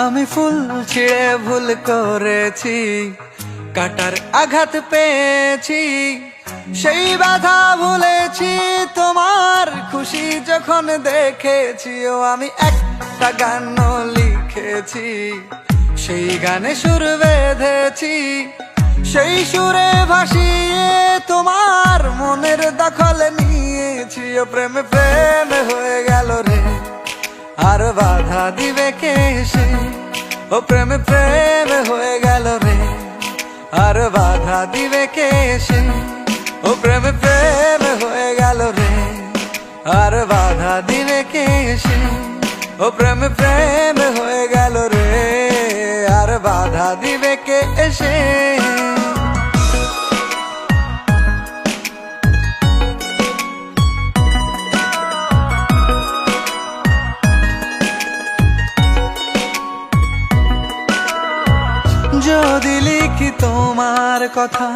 আমি ফুল ছিঁড়ে ভুল করেছি, কাটার আঘাত পেয়েছি, সেই ব্যথা ভুলেছি তোমার খুশি যখন দেখেছি। ও আমি একটা গান লিখেছি, সেই গানে সুর বেঁধেছি, সেই সুরে ভাসিয়ে তোমার মনের দখল নিয়েছি। ও প্রেমে প্রেম হয়ে গেল রে, আর বাধা দিবে কে সে? ও প্রেমে প্রেম হয়ে গেল রে, আর বাধা দিবে কে সে? ও প্রেমে প্রেম হয়ে গেল রে, আর বাধা দিবে কে সে? ও প্রেমে প্রেম হয়ে গেল রে, আর বাধা দিবে কে এসে? যদি লিখি তোমার কথা,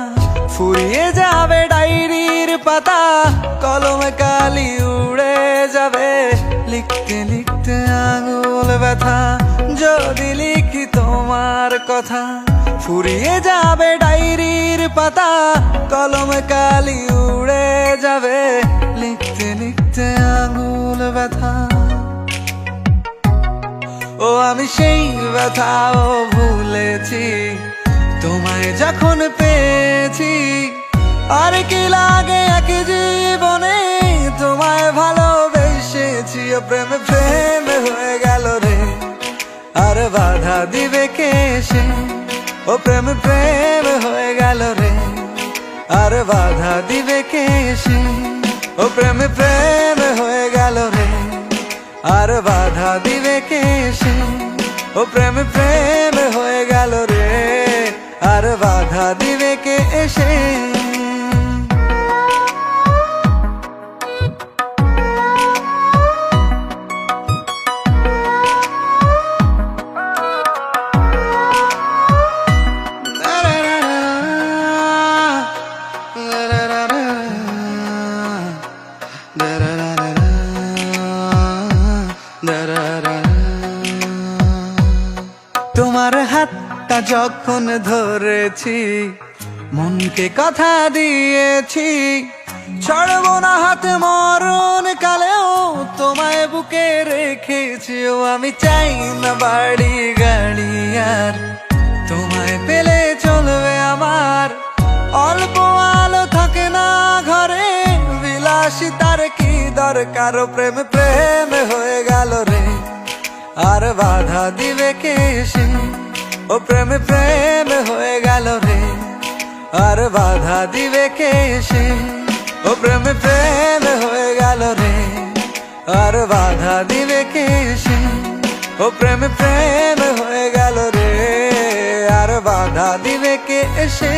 ফুরিয়ে যাবে ডায়েরির পাতা, কলমে কালি উড়ে যাবে, লিখতে লিখতে আঙুল ব্যথা। যদি লিখি তোমার কথা, ফুরিয়ে যাবে ডায়েরির পাতা, কলমে কালি উড়ে যাবে, লিখতে লিখতে আঙুল ব্যথা। ও আমি সেই ব্যথাও ভুলেছি, তোমায় যখন পেয়েছি। আর কি লাগে এক জীবনে, তোমায় ভালোবেসেছি। ও প্রেমে প্রেম হয়ে গেল রে, আর বাধা দিবে কে সে? ও প্রেমে প্রেম হয়ে গেল রে, আর বাধা দিবে কে সে? ও প্রেমে প্রেম হয়ে গেল রে, আর বাধা দিবে কে সে? ও প্রেম প্রেম হয়ে গেল রে, আর বাধা দিবে কে এসে? তোমার হাতটা যখন ধরেছি, মনকে কথা দিয়েছি, ছাড়বো না হাত মরণ কালেও, তোমায় বুকে রেখেছি। ও আমি চাই না বাড়ি গাড়ি আর, তোমায় পেলে চলবে আমার। অল্প আলো থাকে না ঘরে, বিলাসিতার কি দরকার? ও প্রেম প্রেম হয়ে গেল রে, আর বাধা দিবে কে সে? ও প্রেম প্রেম হয়ে গেল রে, আর বাধা দিবে কে সে? ও প্রেম প্রেম হয়ে গেল রে, আর বাধা দিবে কে সে? ও প্রেম প্রেম হয়ে গেল রে, আর বাধা দিবে কে এসে?